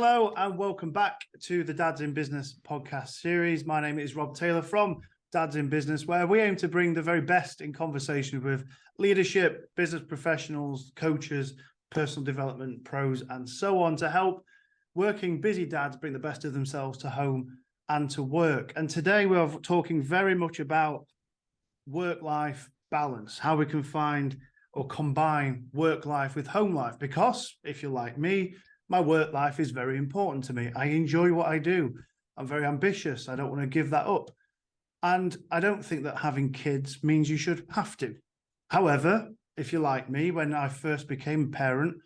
Hello and welcome back to the Dads in Business podcast series. My name is Rob Taylor from Dads in Business, where we aim to bring the very best in conversation with leadership, business professionals, coaches, personal development pros, and so on to help working busy dads bring the best of themselves to home and to work. And today we're talking very much about work-life balance, how we can find or combine work life with home life. Because if you're like me, my work life is very important to me. I enjoy what I do. I'm very ambitious. I don't want to give that up. And I don't think that having kids means you should have to. However, if you're like me, when I first became a parent,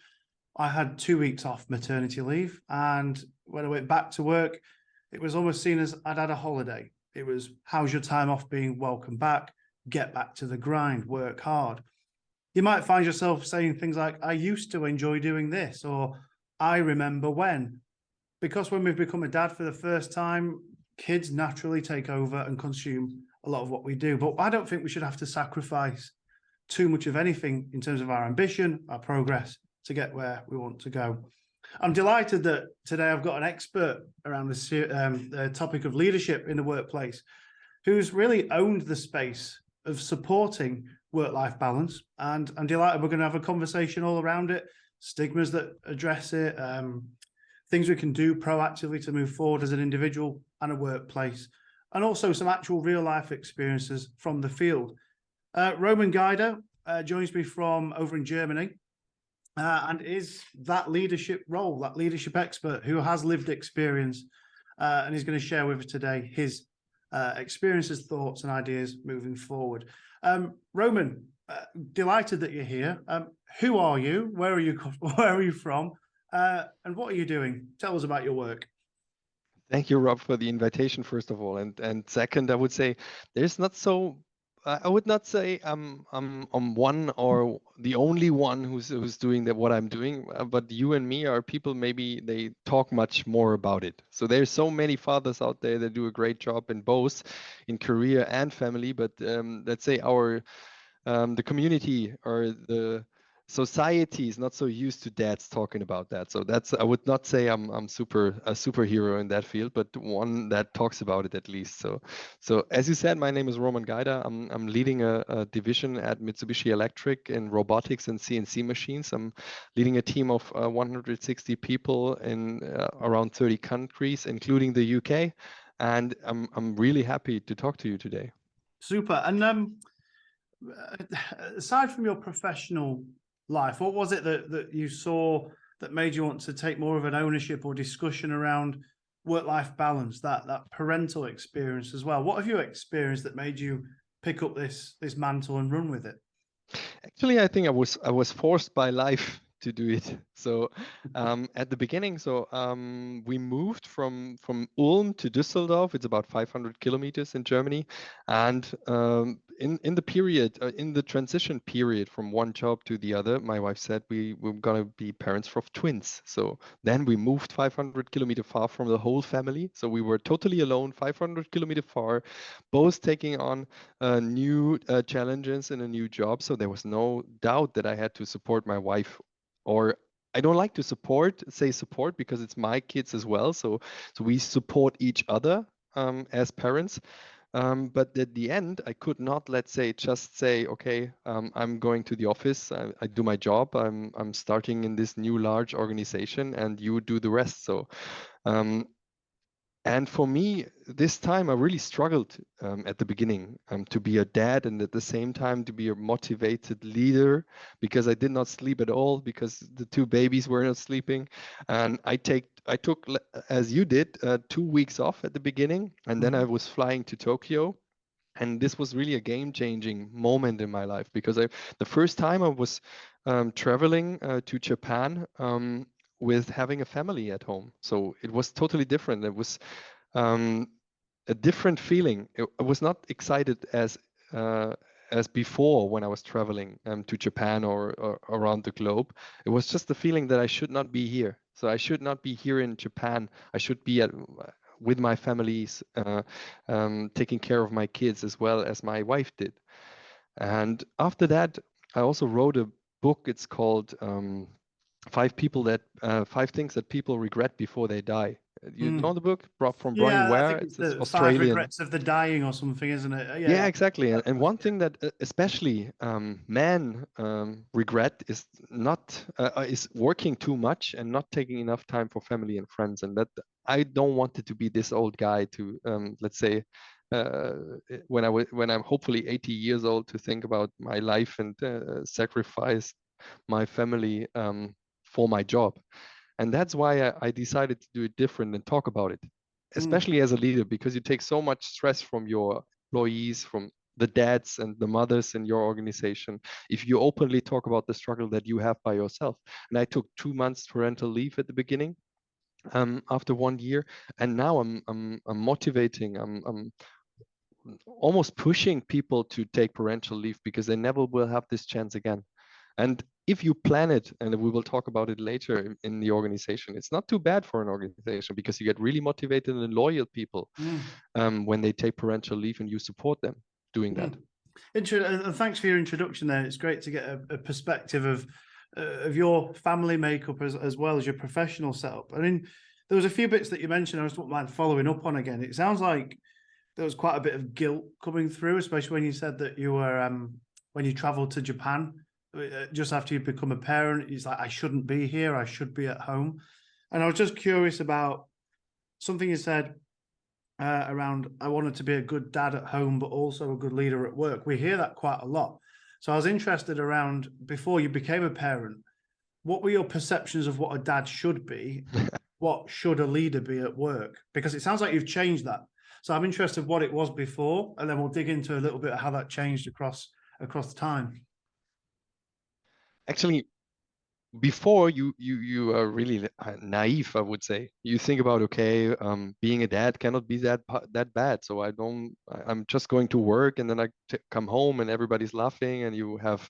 I had 2 weeks off maternity leave. And when I went back to work, it was almost seen as I'd had a holiday. It was, how's your time off being? Welcome back. Get back to the grind, work hard. You might find yourself saying things like, I used to enjoy doing this, or I remember when. Because when we've become a dad for the first time, kids naturally take over and consume a lot of what we do. But I don't think we should have to sacrifice too much of anything in terms of our ambition, our progress to get where we want to go. I'm delighted that today I've got an expert around the topic of leadership in the workplace who's really owned the space of supporting work-life balance. And I'm delighted we're going to have a conversation all around it, stigmas that address it, things we can do proactively to move forward as an individual and a workplace, and also some actual real-life experiences from the field. Roman Guider joins me from over in Germany and is that leadership role, that leadership expert who has lived experience and is going to share with us today his experiences, thoughts, and ideas moving forward. Roman, delighted that you're here. Who are you? Where are you from? And what are you doing? Tell us about your work. Thank you, Rob, for the invitation, first of all. And second, I would say there's not so. I would not say I'm one or the only one who's doing what I'm doing, but you and me are people, maybe they talk much more about it. So there's so many fathers out there that do a great job in both, in career and family. But let's say the community or the society is not so used to dads talking about that. So I would not say I'm a superhero in that field, but one that talks about it at least. So as you said, my name is Roman Guider. I'm leading a division at Mitsubishi Electric in robotics and CNC machines. I'm leading a team of 160 people in around 30 countries, including the UK. And I'm really happy to talk to you today. Super. And aside from your professional life, what was it that you saw that made you want to take more of an ownership or discussion around work-life balance, that parental experience as well? What have you experienced that made you pick up this mantle and run with it? Actually, I think I was forced by life to do it. So at the beginning, we moved from Ulm to Düsseldorf. It's about 500 kilometers in Germany, and in the period, in the transition period from one job to the other, my wife said we were gonna be parents of twins. So then we moved 500 kilometers far from the whole family. So we were totally alone, 500 kilometers far, both taking on new challenges in a new job. So there was no doubt that I had to support my wife, or I don't like to say support because it's my kids as well. So we support each other as parents. But at the end, I could not, let's say, just say, okay, I'm going to the office, I do my job, I'm starting in this new large organization, and you do the rest. So, and for me, this time I really struggled at the beginning to be a dad and at the same time to be a motivated leader, because I did not sleep at all because the two babies were not sleeping. And I took, as you did, 2 weeks off at the beginning, and then I was flying to Tokyo. And this was really a game-changing moment in my life, because the first time I was traveling to Japan with having a family at home. So it was totally different. It was a different feeling. I was not excited as before when I was traveling to Japan or around the globe. It was just the feeling that I should not be here. So I should not be here in Japan. I should be with my families, taking care of my kids as well as my wife did. And after that, I also wrote a book. It's called five things that people regret before they die. You know Mm. the book from Bronnie Yeah, I Ware? think it's It's the five Australian. regrets of the dying or something, isn't it? Yeah, Yeah, exactly. And one yeah. thing that especially men regret is not is working too much and not taking enough time for family and friends. And that I don't want it to be this old guy to let's say uh, when I'm hopefully 80 years old to think about my life and sacrifice my family for my job. And that's why I decided to do it different and talk about it, Mm. especially as a leader, because you take so much stress from your employees, from the dads and the mothers in your organization, if you openly talk about the struggle that you have by yourself. And I took 2 months parental leave at the beginning, after 1 year, and now I'm motivating, I'm almost pushing people to take parental leave because they never will have this chance again. And if you plan it, and we will talk about it later in the organization, it's not too bad for an organization because you get really motivated and loyal people Mm. when they take parental leave and you support them doing that. Mm. Thanks for your introduction there. It's great to get a perspective of your family makeup as well as your professional setup. I mean, there was a few bits that you mentioned I just don't mind following up on again. It sounds like there was quite a bit of guilt coming through, especially when you said that you were when you traveled to Japan just after you become a parent. It's like, I shouldn't be here. I should be at home. And I was just curious about something you said around I wanted to be a good dad at home, but also a good leader at work. We hear that quite a lot. So I was interested around before you became a parent, what were your perceptions of what a dad should be? What should a leader be at work? Because it sounds like you've changed that. So I'm interested what it was before, and then we'll dig into a little bit of how that changed across time. Actually, before you are really naive, I would say. You think about, okay, being a dad cannot be that bad, so I'm just going to work, and then come home and everybody's laughing and you have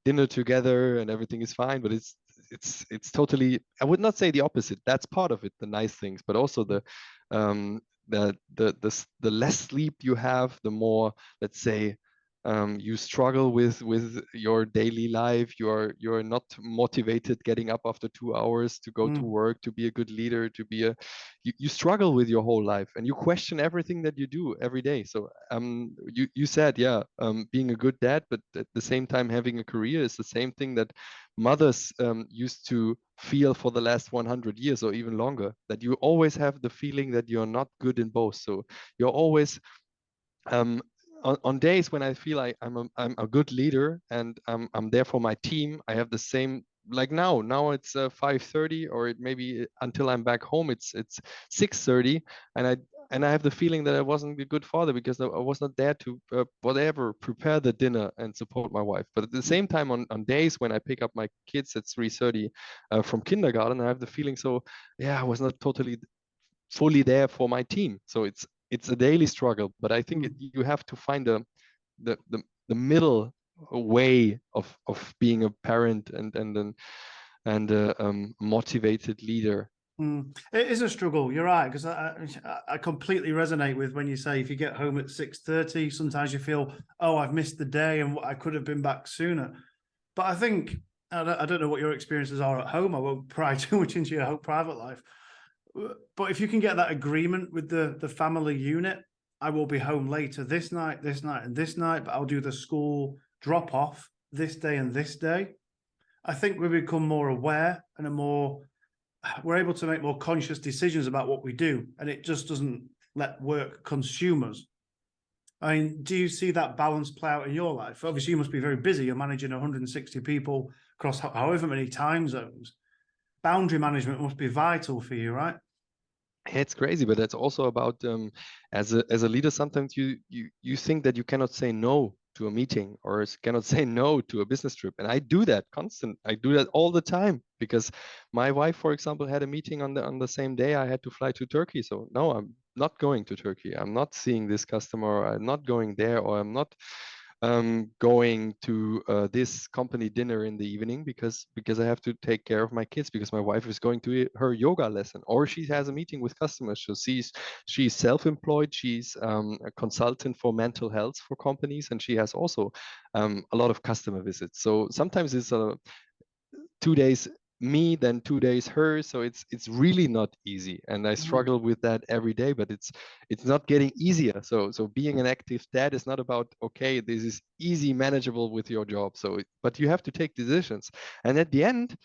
dinner together and everything is fine. But it's totally, I would not say the opposite. That's part of it, the nice things, but also um the less sleep you have, the more, let's say, you struggle with your daily life. You're not motivated getting up after 2 hours to go to Mm, work, to be a good leader, to be you struggle with your whole life and you question everything that you do every day. So you said, yeah, being a good dad, but at the same time having a career is the same thing that mothers used to feel for the last 100 years or even longer, that you always have the feeling that you're not good in both. So you're always um, on days when I feel like I'm a good leader and I'm there for my team. I have the same, like now it's 5:30, or it maybe until I'm back home it's 6:30, and I have the feeling that I wasn't a good father because I was not there to whatever prepare the dinner and support my wife. But at the same time, on days when I pick up my kids at 3:30 from kindergarten, I have the feeling, so yeah, I was not totally fully there for my team. So it's a daily struggle, but I think mm. you have to find the middle way of being a parent and a motivated leader. Mm. It is a struggle. You're right, because I completely resonate with when you say if you get home at 6:30, sometimes you feel, oh, I've missed the day and I could have been back sooner. But I think I don't know what your experiences are at home. I won't pry too much into your private life. But if you can get that agreement with the family unit, I will be home later this night, and this night, but I'll do the school drop off this day and this day. I think we become more aware and we're able to make more conscious decisions about what we do, and it just doesn't let work consume us. I mean, do you see that balance play out in your life? Obviously, you must be very busy. You're managing 160 people across however many time zones. Boundary management must be vital for you, right? It's crazy, but that's also about as a leader, sometimes you think that you cannot say no to a meeting or cannot say no to a business trip. And I do that constant. I do that all the time because my wife, for example, had a meeting on the same day I had to fly to Turkey. So no, I'm not going to Turkey. I'm not seeing this customer. Or I'm not going there, or I'm not going to this company dinner in the evening because I have to take care of my kids, because my wife is going to her yoga lesson, or she has a meeting with customers. So she's self-employed. She's a consultant for mental health for companies, and she has also a lot of customer visits. So sometimes 2 days me, then 2 days her. So it's really not easy, and I struggle with that every day. But it's not getting easier. So being an active dad is not about, okay, this is easy, manageable with your job. But you have to take decisions, and at the end,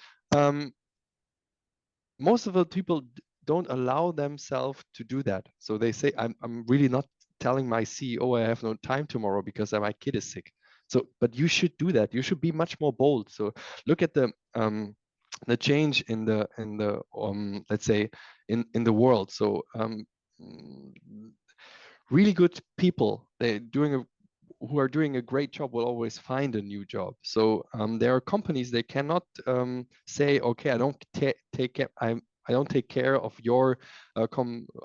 most of the people don't allow themselves to do that. So they say, I'm really not telling my CEO I have no time tomorrow because my kid is sick. So, but you should do that. You should be much more bold. So look at the change in the let's say in the world. So really good people, who are doing a great job will always find a new job. So there are companies, they cannot say, okay, I don't take care, I don't take care of your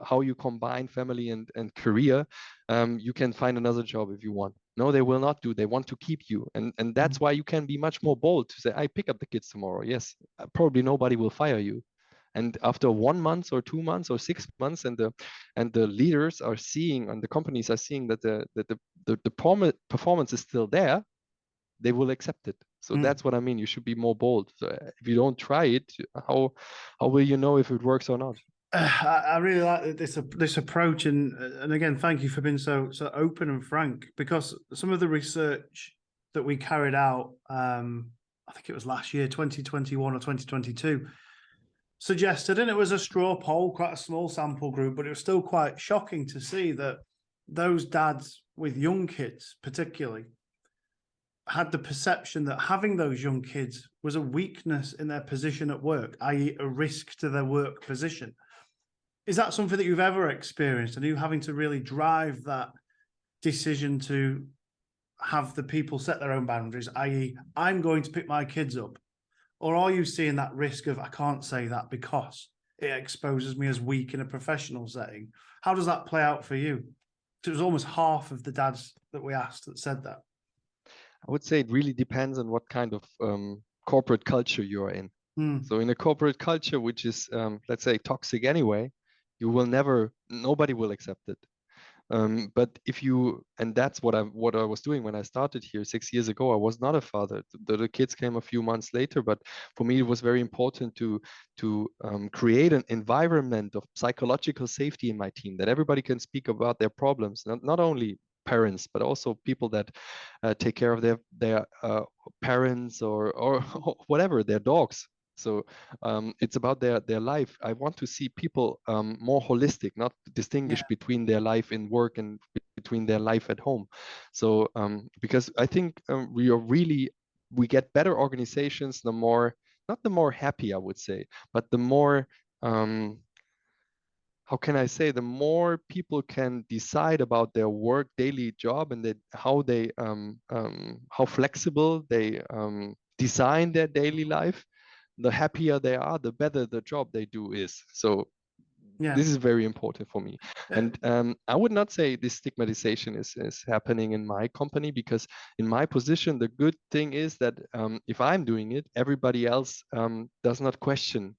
how you combine family and career. You can find another job if you want. No, they will not do. They want to keep you, and that's why you can be much more bold to say, I pick up the kids tomorrow. Yes, probably nobody will fire you. And after 1 month or 2 months or 6 months, and the leaders are seeing, and the companies are seeing that the performance is still there, they will accept it. So that's what I mean. You should be more bold. So if you don't try it, how will you know if it works or not? I really like this approach, and again, thank you for being so open and frank. Because some of the research that we carried out, I think it was last year, 2021 or 2022, suggested, and it was a straw poll, quite a small sample group, but it was still quite shocking to see that those dads with young kids, particularly, had the perception that having those young kids was a weakness in their position at work, i.e., a risk to their work position. Is that something that you've ever experienced? And are you having to really drive that decision to have the people set their own boundaries, i.e., I'm going to pick my kids up? Or are you seeing that risk of, I can't say that because it exposes me as weak in a professional setting? How does that play out for you? It was almost half of the dads that we asked that said that. I would say it really depends on what kind of corporate culture you are in. So in a corporate culture, which is, let's say, toxic anyway, nobody will accept it. But if you, and that's what I was doing when I started here 6 years ago. I was not a father. The kids came a few months later, but for me, it was very important to create an environment of psychological safety in my team, that everybody can speak about their problems, not only parents, but also people that take care of their parents or whatever, their dogs. So it's about their life. I want to see people more holistic, not distinguish between their life in work and between their life at home. So because I think we get better organizations not the more happy, I would say, but the more how can I say, the more people can decide about their work daily job, and how flexible they design their daily life, the happier they are, the better the job they do is. So this is very important for me. And I would not say this stigmatization is happening in my company, because in my position, the good thing is that if I'm doing it, everybody else does not question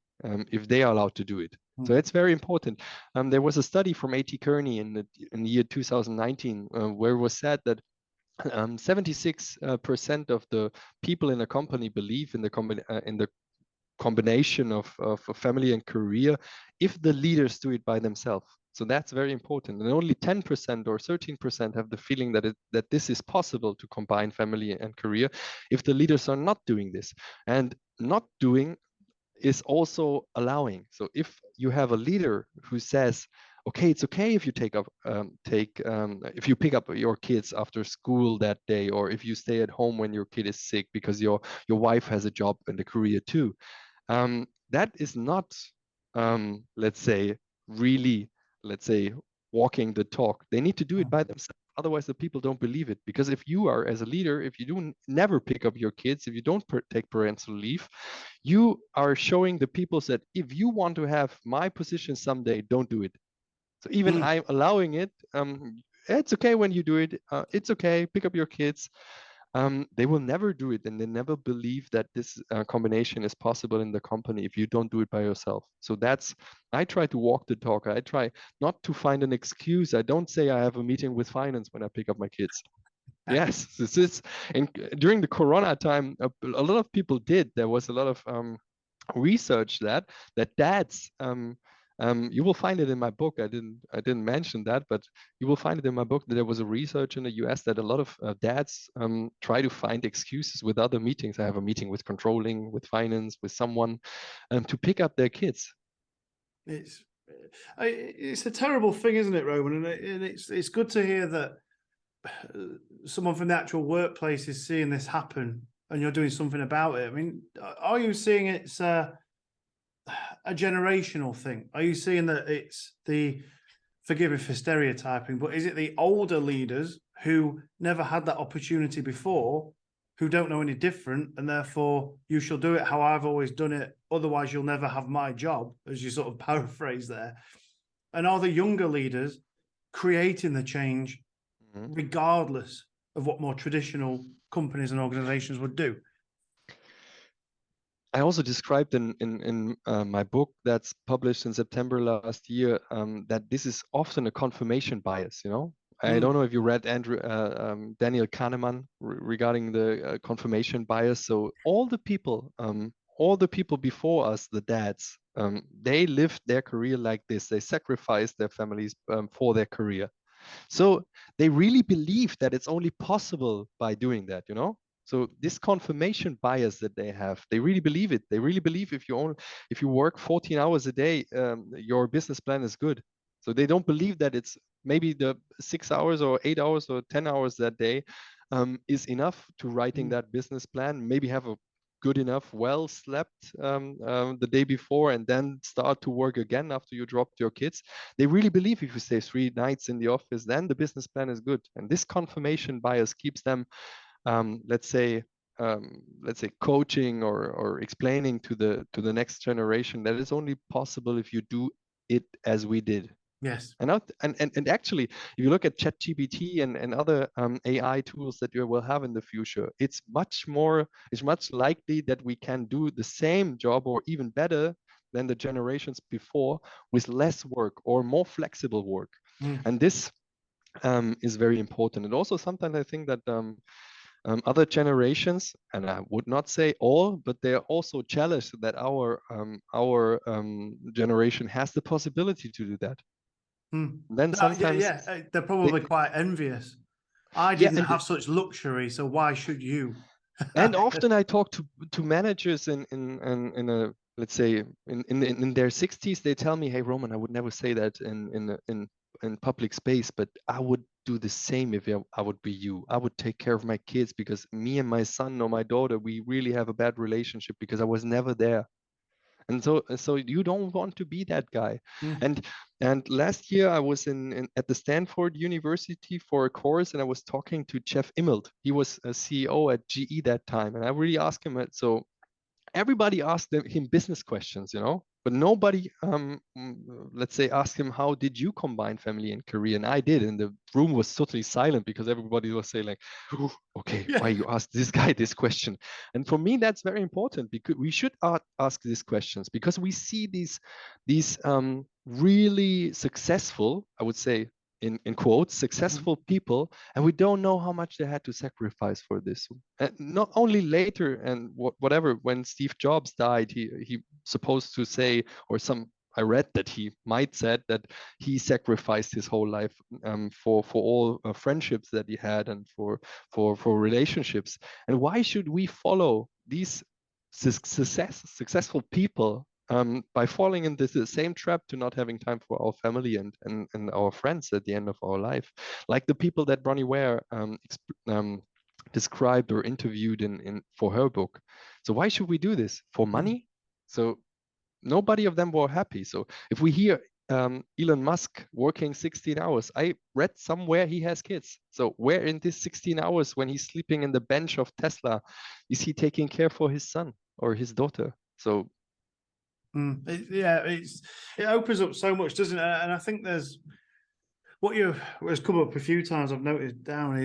if they are allowed to do it. So it's very important. There was a study from A.T. Kearney in the year 2019 where it was said that 76% of the people in a company believe in the combination of family and career if the leaders do it by themselves. So that's very important. And only 10% or 13% have the feeling that this is possible to combine family and career if the leaders are not doing this. And not doing is also allowing. So if you have a leader who says, okay, it's okay if you if you pick up your kids after school that day, or if you stay at home when your kid is sick because your wife has a job and a career too. That is not, let's say, really, walking the talk. They need to do it by themselves. Otherwise, the people don't believe it. Because if you are, as a leader, if you do never pick up your kids, if you don't take parental leave, you are showing the people that if you want to have my position someday, don't do it. So even I'm allowing it. It's okay when you do it. It's okay. Pick up your kids. They will never do it, and they never believe that this combination is possible in the company if you don't do it by yourself. So I try to walk the talk. I try not to find an excuse. I don't say I have a meeting with finance when I pick up my kids. Yes, this is, and during the Corona time, a lot of people did. There was a lot of research that dads. You will find it in my book. I didn't mention that, but you will find it in my book that there was a research in the US that a lot of dads try to find excuses with other meetings. I have a meeting with controlling, with finance, with someone, to pick up their kids. It's a terrible thing, isn't it, Roman? And it's good to hear that someone from the actual workplace is seeing this happen and you're doing something about it. I mean, are you seeing it's a generational thing? Are you seeing that it's forgive me for stereotyping, but is it the older leaders who never had that opportunity before, who don't know any different, and therefore you shall do it how I've always done it, otherwise you'll never have my job, as you sort of paraphrase there? And are the younger leaders creating the change regardless of what more traditional companies and organizations would do? I also described in my book that's published in September last year that this is often a confirmation bias. I don't know if you read Daniel Kahneman regarding the confirmation bias. So all the people before us, the dads, they lived their career like this. They sacrificed their families for their career. So they really believe that it's only possible by doing that. So this confirmation bias that they have, they really believe it. They really believe if you work 14 hours a day, your business plan is good. So they don't believe that it's maybe the 6 hours or 8 hours or 10 hours that day is enough to writing that business plan. Maybe have a good enough, well slept the day before, and then start to work again after you dropped your kids. They really believe if you stay 3 nights in the office, then the business plan is good. And this confirmation bias keeps them let's say coaching or explaining to the next generation that it's only possible if you do it as we did. Yes. And actually, if you look at ChatGPT and other AI tools that you will have in the future, it's much likely that we can do the same job or even better than the generations before with less work or more flexible work. And this is very important. And also sometimes I think that other generations, and I would not say all, but they're also jealous that our generation has the possibility to do that. Then sometimes they're probably quite envious. I didn't have such luxury, so why should you? And often I talk to managers in a, let's say, in their 60s. They tell me, "Hey, Roman, I would never say that in public space, but I would do the same if I would be you. I would take care of my kids because me and my son or my daughter, we really have a bad relationship because I was never there." And so you don't want to be that guy. And last year I was at the Stanford University for a course, and I was talking to Jeff Immelt. He was a CEO at GE that time, and I really asked him. So everybody asked him business questions, but nobody, let's say, asked him, how did you combine family and career? And I did, and the room was totally silent because everybody was saying like, okay, why you asked this guy this question? And for me, that's very important because we should ask these questions because we see these really successful, I would say, in quotes, successful people, and we don't know how much they had to sacrifice for this. And not only later and whatever, when Steve Jobs died, he supposed to say, or I read that he might said that he sacrificed his whole life for all friendships that he had and for relationships. And why should we follow these successful people by falling into the same trap to not having time for our family and our friends at the end of our life, like the people that Bronnie Ware described or interviewed for her book? So why should we do this? For money? So nobody of them were happy. So if we hear Elon Musk working 16 hours, I read somewhere he has kids. So where in this 16 hours when he's sleeping in the bench of Tesla is he taking care for his son or his daughter? So it opens up so much, doesn't it? And I think there's has come up a few times. I've noted down.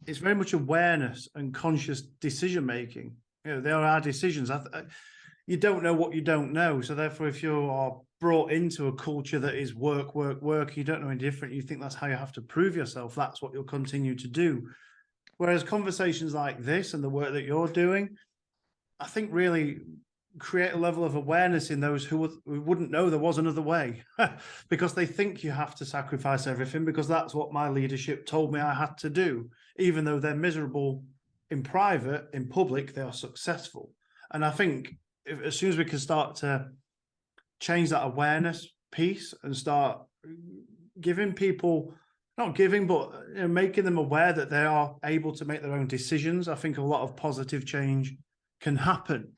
It's very much awareness and conscious decision making. There are decisions. You don't know what you don't know. So therefore, if you are brought into a culture that is work, work, work, you don't know any different. You think that's how you have to prove yourself. That's what you'll continue to do. Whereas conversations like this and the work that you're doing, I think really create a level of awareness in those who wouldn't know there was another way because they think you have to sacrifice everything because that's what my leadership told me I had to do. Even though they're miserable in private, in public, they are successful. And I think as soon as we can start to change that awareness piece and start giving people, not giving, but making them aware that they are able to make their own decisions, I think a lot of positive change can happen.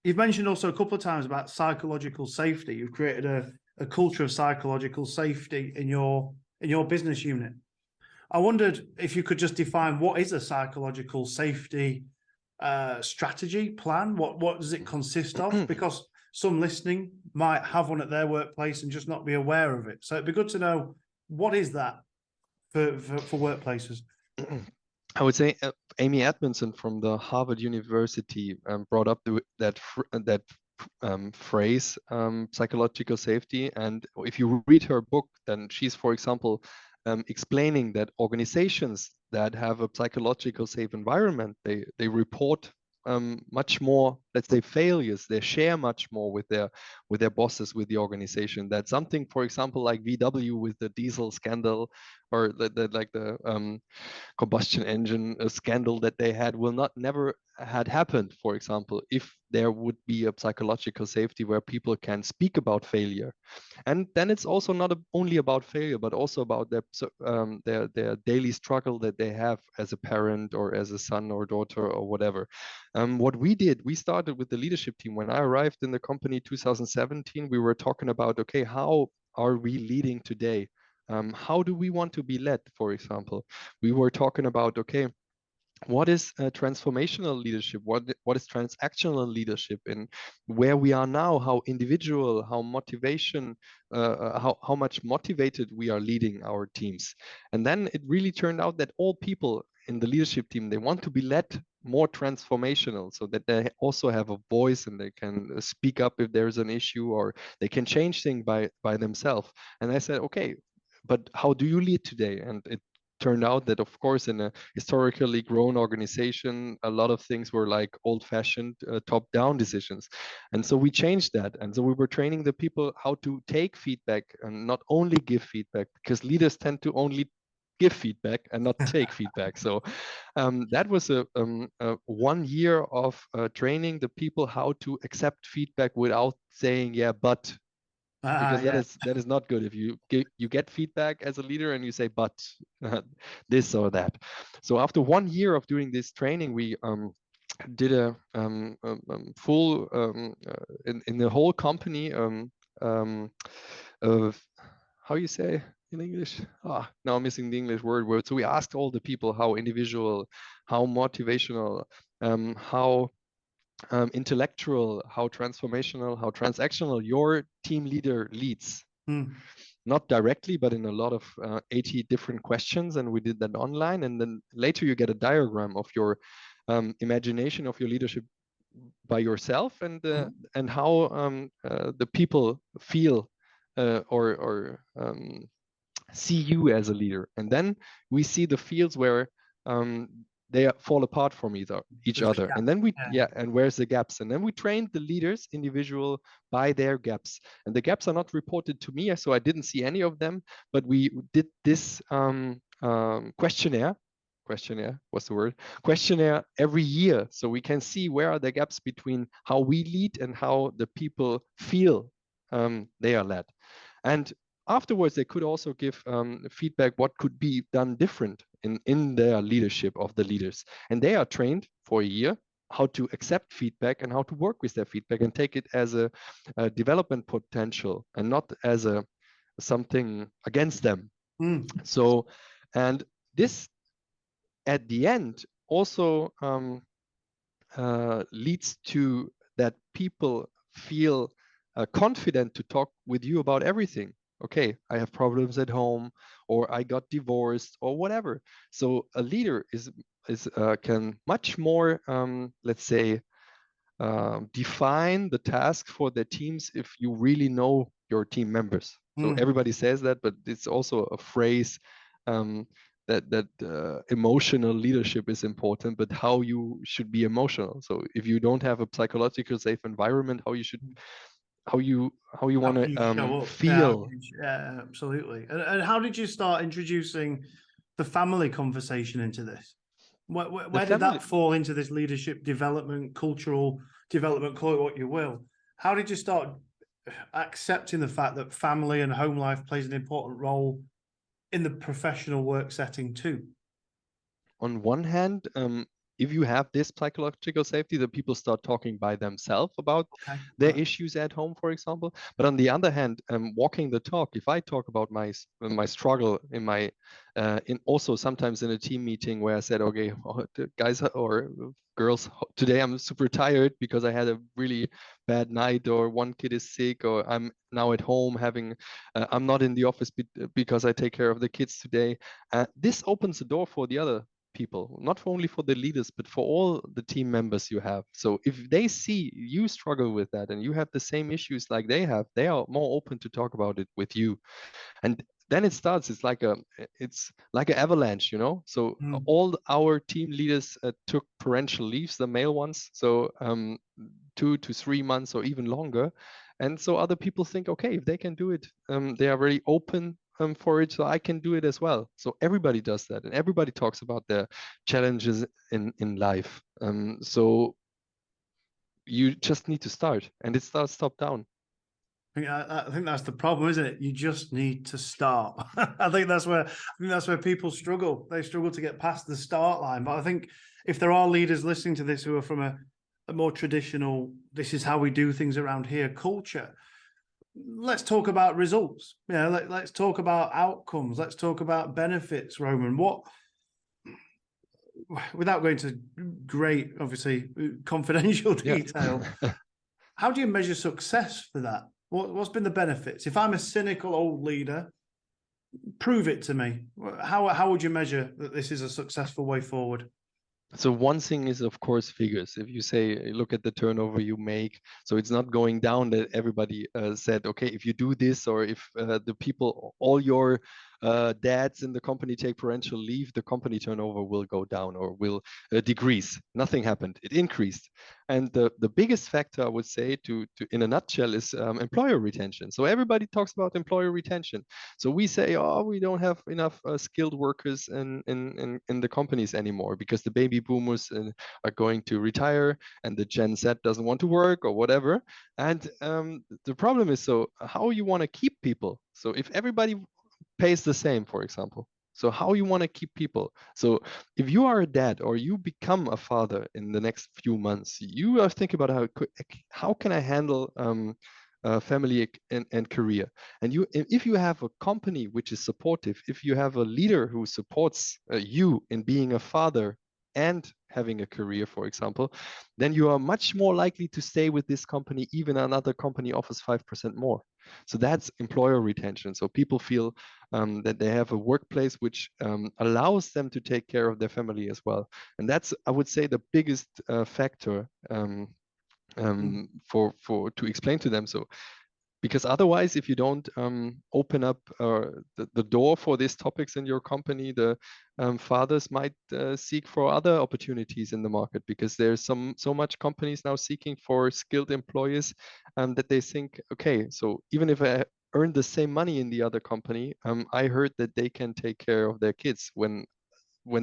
You've mentioned also a couple of times about psychological safety. You've created a culture of psychological safety in your business unit. I wondered if you could just define what is a psychological safety strategy plan. What does it consist of? Because some listening might have one at their workplace and just not be aware of it. So it'd be good to know, what is that for workplaces? I would say Amy Edmondson from the Harvard University brought up that phrase, psychological safety. And if you read her book, then she's, for example, explaining that organizations that have a psychological safe environment, they report much more, let's say, failures. They share much more with their bosses, with the organization. That's something, for example, like VW with the diesel scandal, or the combustion engine scandal that they had will never had happened, for example, if there would be a psychological safety where people can speak about failure. And then it's also not only about failure, but also about their daily struggle that they have as a parent or as a son or daughter or whatever. What we did, we started with the leadership team. When I arrived in the company 2017, we were talking about, okay, how are we leading today? How do we want to be led, for example? We were talking about, okay, what is transformational leadership? What is transactional leadership? And where we are now, how individual, how motivation, how much motivated we are leading our teams. And then it really turned out that all people in the leadership team, they want to be led more transformational, so that they also have a voice and they can speak up if there's an issue, or they can change things by themselves. And I said, okay, but how do you lead today? And it turned out that, of course, in a historically grown organization, a lot of things were like old-fashioned top-down decisions. And so we changed that. And so we were training the people how to take feedback and not only give feedback, because leaders tend to only give feedback and not take feedback. So that was a 1 year of training the people how to accept feedback without saying, yeah, but, because that is not good if you get feedback as a leader and you say but this or that. So after 1 year of doing this training, we did a full in the whole company of, how you say in English? Now I'm missing the English word. So we asked all the people how individual, how motivational, how intellectual, how transformational, how transactional your team leader leads. Not directly, but in a lot of 80 different questions. And we did that online. And then later you get a diagram of your imagination of your leadership by yourself, and how the people feel or see you as a leader. And then we see the fields where they fall apart from each other. And then and where's the gaps? And then we trained the leaders individual by their gaps. And the gaps are not reported to me, so I didn't see any of them, but we did this questionnaire, what's the word? Questionnaire every year. So we can see where are the gaps between how we lead and how the people feel they are led. And afterwards, they could also give feedback what could be done different in their leadership of the leaders. And they are trained for a year how to accept feedback and how to work with their feedback and take it as a development potential and not as something against them. So, and this at the end also leads to that people feel confident to talk with you about everything. Okay, I have problems at home, or I got divorced, or whatever. So a leader can much more, let's say, define the task for their teams if you really know your team members. So everybody says that, but it's also a phrase that emotional leadership is important, but how you should be emotional. So if you don't have a psychological safe environment, how you How want can you to show up? feel. Yeah, absolutely. And how did you start introducing the family conversation into this? The Where did family. that fall into this leadership development, cultural development, call it what you will? How did you start accepting the fact that family and home life plays an important role in the professional work setting too? On one hand, if you have this psychological safety, that people start talking by themselves about Okay. their Right. issues at home, for example. But on the other hand, walking the talk, if I talk about my struggle in my in also sometimes in a team meeting where I said, okay, guys or girls, today I'm super tired because I had a really bad night, or one kid is sick, or I'm now at home having I'm not in the office because I take care of the kids today. This opens the door for the other people, not only for the leaders, but for all the team members you have. So if they see you struggle with that and you have the same issues like they have, they are more open to talk about it with you. And then it starts. It's like an avalanche, you know. So Mm. all our team leaders took parental leaves, the male ones, so 2 to 3 months or even longer. And so other people think, okay, if they can do it, they are very open for it, so I can do it as well. So everybody does that, and everybody talks about their challenges in life. So you just need to start, and it starts top down. I think that's the problem, isn't it? You just need to start. I think that's where people struggle. They struggle to get past the start line. But I think if there are leaders listening to this who are from a more traditional, this is how we do things around here culture, let's talk about results. Yeah, let's talk about outcomes. Let's talk about benefits, Roman. What, without going to great, obviously, confidential Yeah. detail, how do you measure success for that? What's been the benefits? If I'm a cynical old leader, prove it to me. How would you measure that this is a successful way forward? So one thing is, of course, figures. If you say, look at the turnover you make, so it's not going down that everybody said, okay, if you do this, or if the people, all your dads in the company take parental leave, the company turnover will go down or will decrease. Nothing happened. It increased. And the biggest factor, I would say, to in a nutshell, is employer retention. So everybody talks about employer retention. So we say, oh, we don't have enough skilled workers in the companies anymore because the baby boomers are going to retire and the Gen Z doesn't want to work or whatever. And the problem is, so how you want to keep people. So if everybody pays the same, for example, so how you want to keep people. So if you are a dad or you become a father in the next few months, you are thinking about how can I handle family and career. And if you have a company which is supportive, if you have a leader who supports you in being a father and having a career, for example, then you are much more likely to stay with this company, even another company offers 5% more. So that's employer retention. So people feel that they have a workplace which allows them to take care of their family as well. And that's, I would say, the biggest factor for to explain to them. So because otherwise, if you don't open up the door for these topics in your company, the fathers might seek for other opportunities in the market, because there's so much companies now seeking for skilled employees that they think, okay, so even if I earn the same money in the other company, I heard that they can take care of their kids when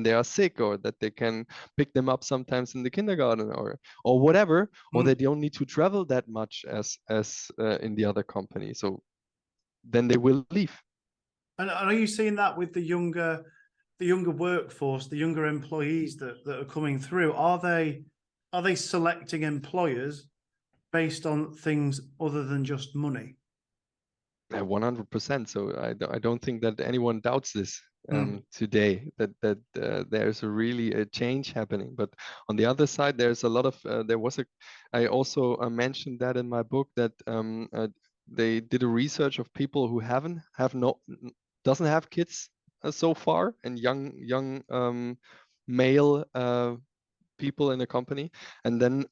they are sick, or that they can pick them up sometimes in the kindergarten or whatever, or they don't need to travel that much as in the other company. So then they will leave. And are you seeing that with the younger workforce, the younger employees that are coming through? Are they selecting employers based on things other than just money? 100%. So I don't think that anyone doubts this today, that there's really a change happening. But on the other side, there's a lot of I also mentioned that in my book, that they did a research of people who doesn't have kids so far, and young male people in a company, and then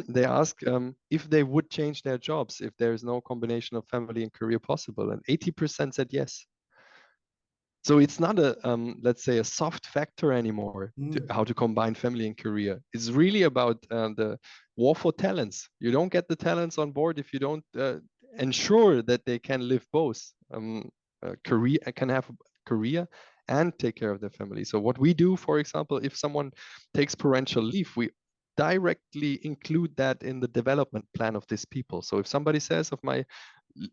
they ask if they would change their jobs if there is no combination of family and career possible, and 80% said yes. So it's not a let's say a soft factor anymore to Mm. how to combine family and career. It's really about the war for talents. You don't get the talents on board if you don't ensure that they can live both career, can have a career and take care of their family. So what we do, for example, if someone takes parental leave, we directly include that in the development plan of these people. So if somebody says of my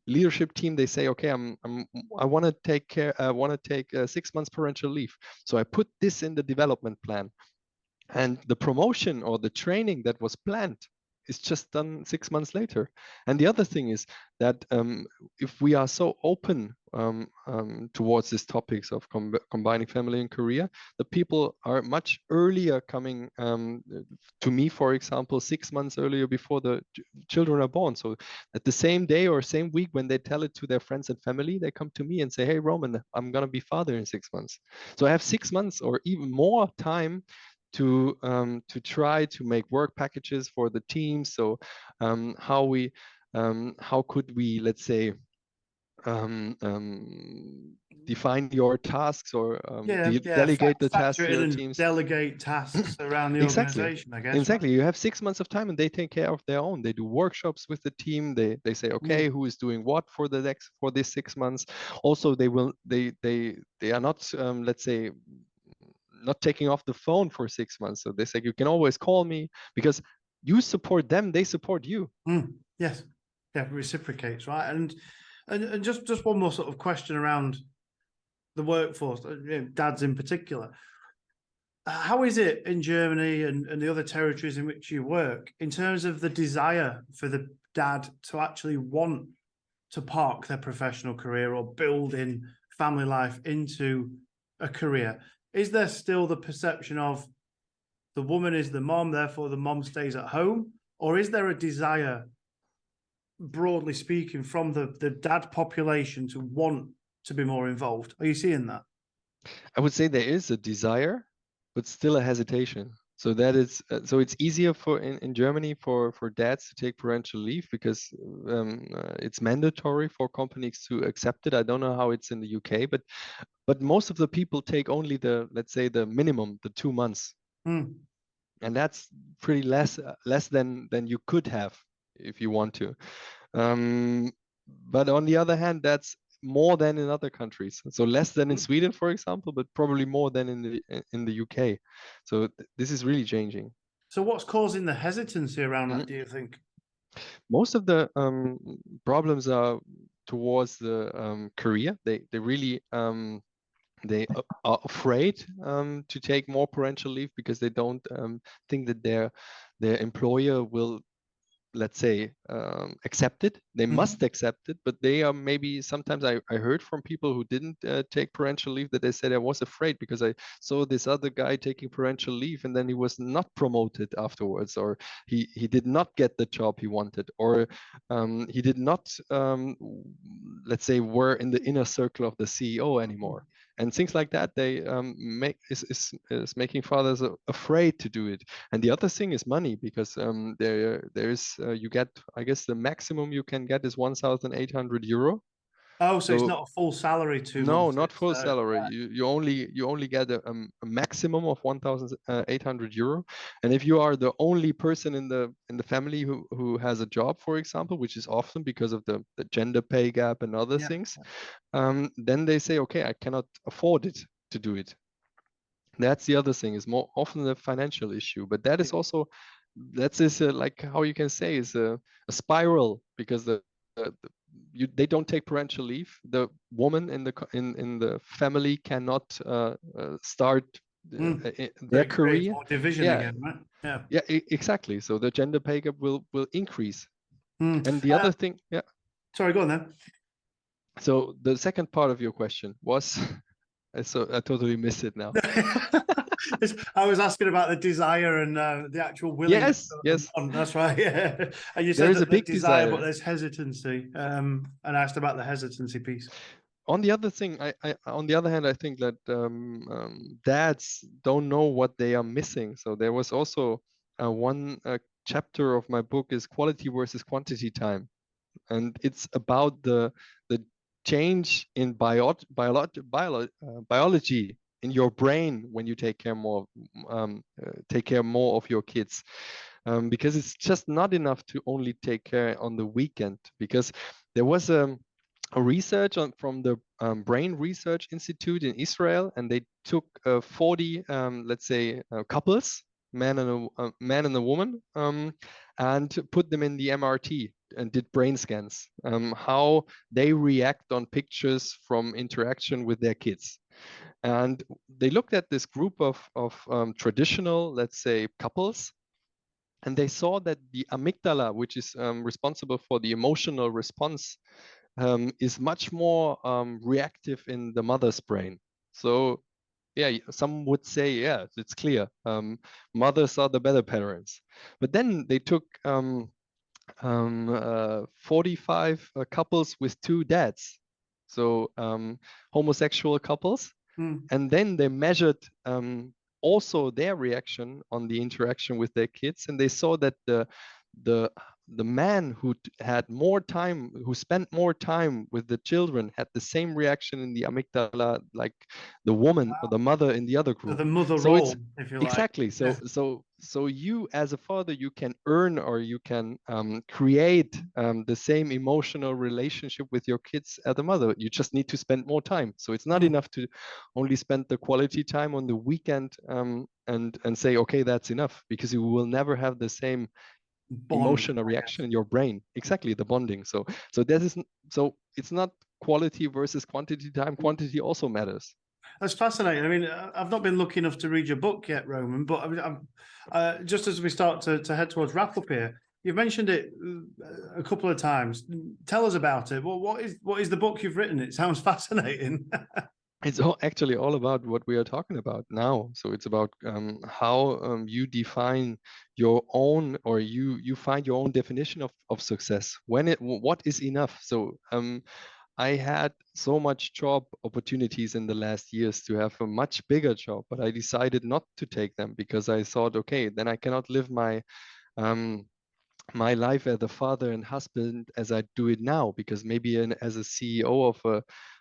leadership team, they say, okay, I want to take care, I want to take 6 months parental leave. So I put this in the development plan, and the promotion or the training that was planned is just done 6 months later. And the other thing is that if we are so open towards these topics of combining family and career, the people are much earlier coming to me, for example, 6 months earlier before the children are born. So at the same day or same week, when they tell it to their friends and family, they come to me and say, hey, Roman, I'm going to be father in 6 months. So I have 6 months or even more time to try to make work packages for the team. So how could we, let's say, define your tasks or delegate the tasks Factor to in your and teams? delegate tasks around the Exactly. organization, I guess, right? Exactly. You have 6 months of time and they take care of their own. They do workshops with the team. They say, okay, who is doing what for this 6 months. Also, they are not let's say not taking off the phone for 6 months. So they say you can always call me because you support them, they support you. Yes, yeah, reciprocates, right? And just one more sort of question around the workforce, dads in particular. How is it in Germany and the other territories in which you work in terms of the desire for the dad to actually want to park their professional career or build in family life into a career? Is there still the perception of the woman is the mom, therefore the mom stays at home? Or is there a desire, broadly speaking, from the dad population to want to be more involved? Are you seeing that? I would say there is a desire, but still a hesitation. So that is so it's easier for in Germany for dads to take parental leave because it's mandatory for companies to accept it. I don't know how it's in the UK, but most of the people take only the, let's say, the minimum, the 2 months. And that's pretty less than you could have if you want to. But on the other hand, that's more than in other countries. So less than in Sweden, for example, but probably more than in the UK. So this is really changing. So what's causing the hesitancy around that, do you think? Most of the problems are towards the career. They really they are afraid to take more parental leave because they don't think that their employer will, let's say, accept it. They must accept it, but they are maybe sometimes I heard from people who didn't take parental leave that they said I was afraid because I saw this other guy taking parental leave and then he was not promoted afterwards, or he did not get the job he wanted, or he did not let's say were in the inner circle of the CEO anymore. And things like that, they make is making fathers afraid to do it. And the other thing is money, because there is you get, I guess the maximum you can get is 1,800 euro. Oh, so it's not a full salary 2 No, months. not It's, full salary. You only get a maximum of 1,800 euro. And if you are the only person in the family who has a job, for example, which is often because of the gender pay gap and other things, then they say, okay, I cannot afford it to do it. That's the other thing, is more often a financial issue, but that is also, like how you can say is a spiral, because they don't take parental leave. The woman in the family cannot start their career. More division again, right? Yeah, exactly. So the gender pay gap will increase. Mm. And the other thing, Sorry, go on then. So the second part of your question was, so I totally missed it now. I was asking about the desire and the actual willingness. Yes. That's right. Yeah. And you said There is that a big there's desire, desire. but there's hesitancy. And I asked about the hesitancy piece. On the other thing, on the other hand, I think that dads don't know what they are missing. So there was also one chapter of my book is quality versus quantity time, and it's about the change in biology in your brain when you take care more of your kids, because it's just not enough to only take care on the weekend. Because there was a research from the Brain Research Institute in Israel, and they took 40, let's say, couples, man and a woman, and put them in the MRT and did brain scans, how they react on pictures from interaction with their kids. And they looked at this group of traditional, let's say, couples, and they saw that the amygdala, which is responsible for the emotional response, is much more reactive in the mother's brain. So yeah, some would say, yeah, it's clear. Mothers are the better parents. But then they took 45 couples with two dads, so homosexual couples, and then they measured also their reaction on the interaction with their kids, and they saw that the the man who had more time, who spent more time with the children, had the same reaction in the amygdala like the woman or the mother in the other So group. the mother So role, it's if you like. exactly so so you as a father, you can earn, or you can create the same emotional relationship with your kids as a mother. You just need to spend more time. So it's not enough to only spend the quality time on the weekend, and say, okay, that's enough, because you will never have the same Bond, emotional reaction in your brain. Exactly, the bonding. So that is, so it's not quality versus quantity time. Quantity also matters. That's fascinating. I mean, I've not been lucky enough to read your book yet, Roman, but I'm just as we start to head towards wrap up here, you've mentioned it a couple of times. Tell us about it. Well, what is the book you've written? It sounds fascinating. It's actually all about what we are talking about now. So it's about how you define your own, or you find your own definition of success. What is enough? So I had so much job opportunities in the last years to have a much bigger job, but I decided not to take them, because I thought, okay, then I cannot live um, my life as a father and husband as I do it now, because maybe as a CEO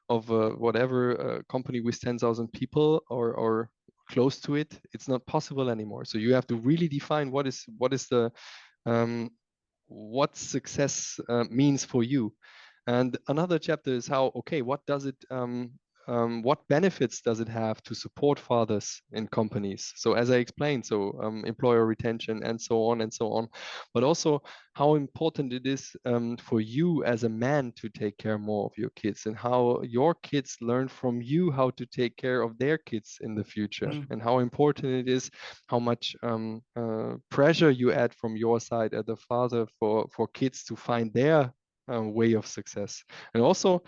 of a whatever company with 10,000 people, or close to it, it's not possible anymore. So you have to really define what is the um, what success means for you. And another chapter is how, okay, what benefits does it have to support fathers in companies? So as I explained, so employer retention and so on and so on, but also how important it is for you as a man to take care more of your kids, and how your kids learn from you how to take care of their kids in the future, and how important it is, how much pressure you add from your side as a father for kids to find their way of success, and also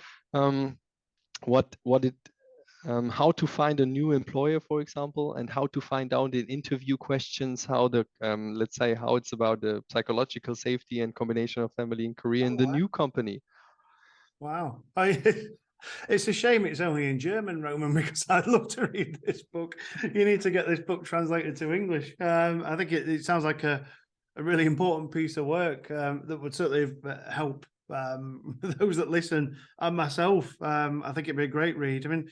what it how to find a new employer, for example, and how to find out in interview questions how the let's say how it's about the psychological safety and combination of family and career in the new company. Wow. It's a shame it's only in German, Roman, because I'd love to read this book. You need to get this book translated to English. I think it sounds like a really important piece of work that would certainly help those that listen and myself. I think it'd be a great read. I mean,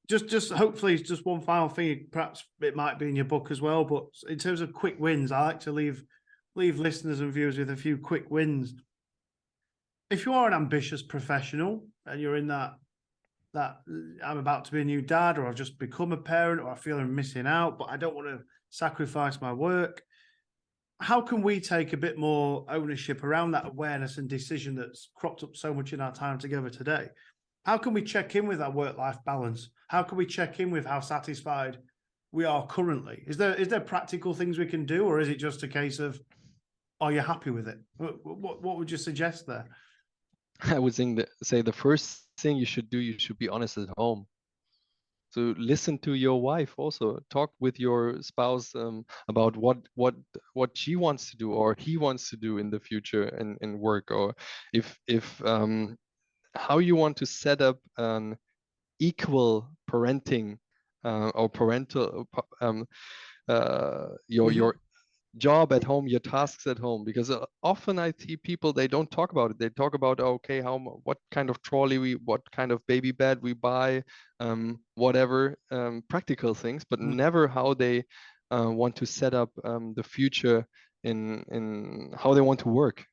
just hopefully just one final thing. Perhaps it might be in your book as well, but in terms of quick wins, I like to leave listeners and viewers with a few quick wins. If you are an ambitious professional and you're in that I'm about to be a new dad, or I've just become a parent, or I feel I'm missing out, but I don't want to sacrifice my work, how can we take a bit more ownership around that awareness and decision that's cropped up so much in our time together today? How can we check in with our work-life balance? How can we check in with how satisfied we are currently? Is there practical things we can do, or is it just a case of, are you happy with it? What would you suggest there? I would say the first thing you should do, you should be honest at home. So listen to your wife also. Talk with your spouse about what she wants to do or he wants to do in the future in work, or if how you want to set up an equal parenting or parental your job at home, your tasks at home, because often I see people, they don't talk about it. They talk about, okay, what kind of trolley what kind of baby bed we buy, whatever, practical things, but never how they want to set up the future in how they want to work.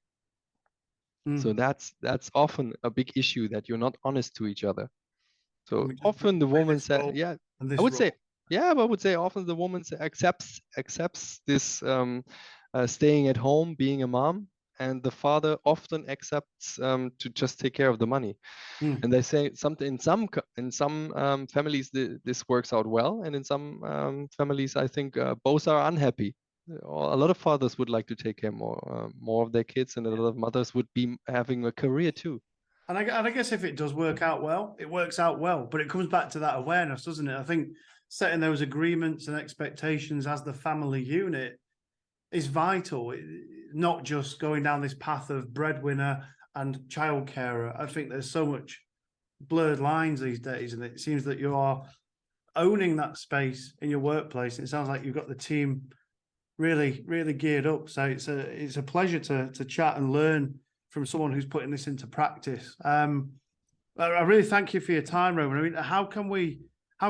So that's often a big issue, that you're not honest to each other. So often the woman said, yeah, I would say, yeah, but I would say often the woman accepts this staying at home, being a mom, and the father often accepts to just take care of the money. And they say something in some families this works out well, and in some families I think both are unhappy. A lot of fathers would like to take care more of their kids, and a lot of mothers would be having a career too. And I guess if it does work out well, it works out well. But it comes back to that awareness, doesn't it? I think setting those agreements and expectations as the family unit is vital. Not just going down this path of breadwinner and childcarer. I think there's so much blurred lines these days, and it seems that you are owning that space in your workplace. It sounds like you've got the team really, really geared up. So it's a pleasure to chat and learn from someone who's putting this into practice. I really thank you for your time, Roman. I mean, how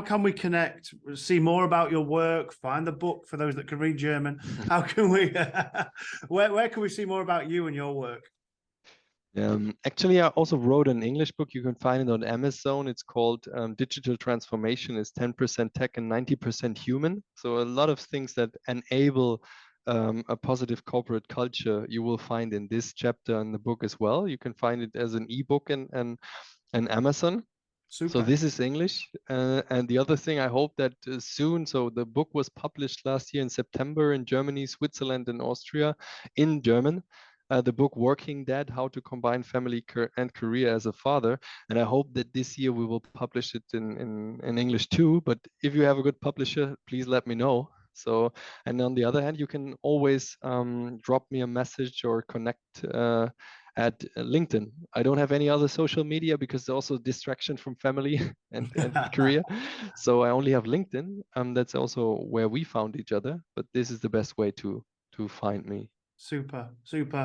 can we connect, see more about your work, find the book for those that can read German? How can we, where can we see more about you and your work? Actually, I also wrote an English book. You can find it on Amazon. It's called Digital Transformation is 10% Tech and 90% Human. So a lot of things that enable a positive corporate culture you will find in this chapter in the book as well. You can find it as an ebook and Amazon. Super. So this is English. And the other thing, I hope that soon, so the book was published last year in September in Germany, Switzerland, and Austria in German. The book Working Dad, How to Combine Family and Career as a Father. And I hope that this year we will publish it in English too. But if you have a good publisher, please let me know. So, and on the other hand, you can always drop me a message or connect at LinkedIn. I don't have any other social media because there's also distraction from family and career. So I only have LinkedIn. That's also where we found each other. But this is the best way to find me. Super.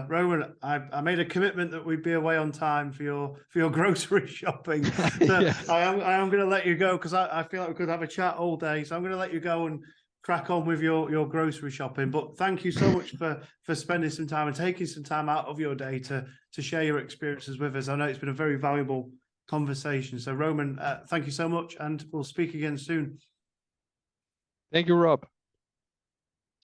Roman, I made a commitment that we'd be away on time for your grocery shopping. So yes. I am going to let you go because I feel like we could have a chat all day. So I'm going to let you go and crack on with your grocery shopping. But thank you so much for spending some time and taking some time out of your day to share your experiences with us. I know it's been a very valuable conversation. So Roman, thank you so much, and we'll speak again soon. Thank you, Rob.